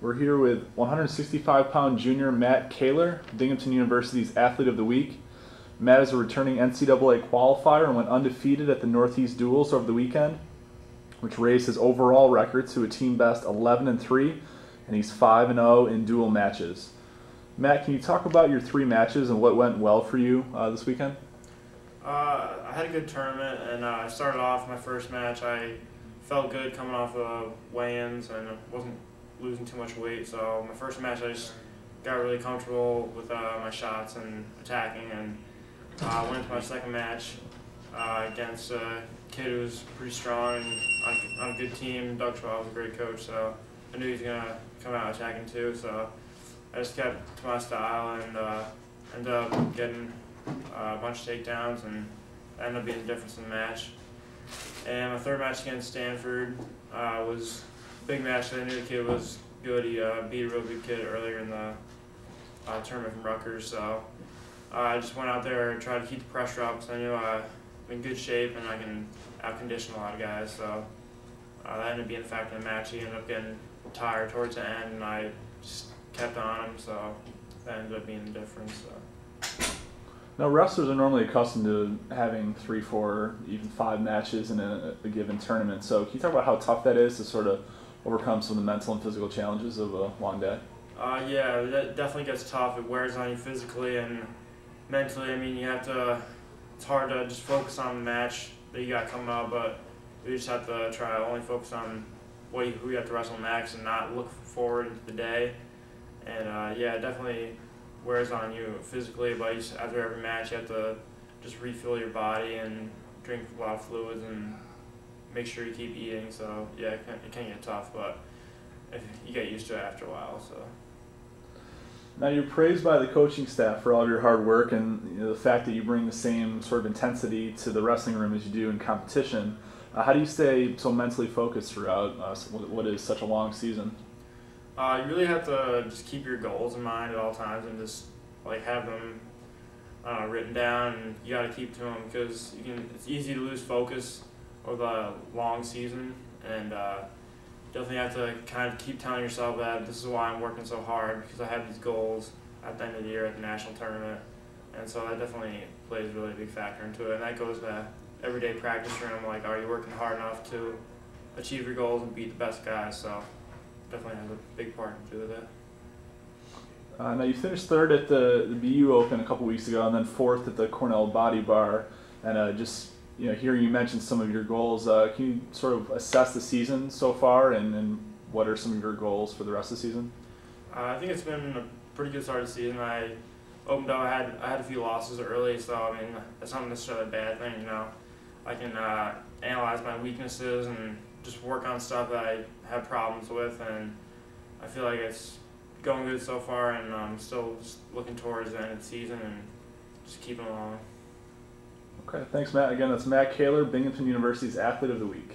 We're here with 165-pound junior Matt Kaylor, Binghamton University's Athlete of the Week. Matt is a returning NCAA qualifier and went undefeated at the Northeast Duals over the weekend, which raised his overall record to a team best 11-3, and he's 5-0 in dual matches. Matt, can you talk about your 3 matches and what went well for you this weekend? I had a good tournament, and I started off my first match. I felt good coming off of weigh-ins and wasn't losing too much weight. So my first match, I just got really comfortable with my shots and attacking, and went into my second match against a kid who was pretty strong and on a good team. Doug Schwab was a great coach, so I knew he was going to come out attacking too. So I just kept to my style and ended up getting a bunch of takedowns, and that ended up being the difference in the match. And my third match against Stanford was a big match. I knew the kid was good. He beat a real good kid earlier in the tournament from Rutgers. So I just went out there and tried to keep the pressure up because I knew I'm in good shape and I can out-condition a lot of guys. So that ended up being a factor in the match. He ended up getting tired towards the end, and I just kept on him. So that ended up being the difference. So. Now, wrestlers are normally accustomed to having 3, 4, even 5 matches in a given tournament. So can you talk about how tough that is to sort of overcome some of the mental and physical challenges of a long day? Yeah, that definitely gets tough. It wears on you physically and mentally. I mean, it's hard to just focus on the match that you got coming up, but you just have to try to only focus on who you have to wrestle next and not look forward into the day. And yeah, it definitely wears on you physically, but after every match you have to just refill your body and drink a lot of fluids and make sure you keep eating. So yeah, it can get tough, but you get used to it after a while. So. Now, you're praised by the coaching staff for all of your hard work and the fact that you bring the same sort of intensity to the wrestling room as you do in competition. How do you stay so mentally focused throughout what is such a long season? You really have to just keep your goals in mind at all times and just have them written down, and you got to keep to them because it's easy to lose focus over the long season, and definitely have to kind of keep telling yourself that this is why I'm working so hard, because I have these goals at the end of the year at the national tournament, and so that definitely plays a really big factor into it, and that goes to everyday practice room. Are you working hard enough to achieve your goals and beat the best guys? So definitely has a big part to do with it. Now, you finished 3rd at the BU Open a couple weeks ago, and then 4th at the Cornell Body Bar. And hearing you mention some of your goals, can you sort of assess the season so far, and what are some of your goals for the rest of the season? I think it's been a pretty good start of the season. I opened up. I had a few losses early, so I mean that's not necessarily a bad thing. I can analyze my weaknesses and just work on stuff that I have problems with, and I feel like it's going good so far, and I'm still just looking towards the end of the season and just keeping along. Okay, thanks, Matt. Again, that's Matt Kaylor, Binghamton University's Athlete of the Week.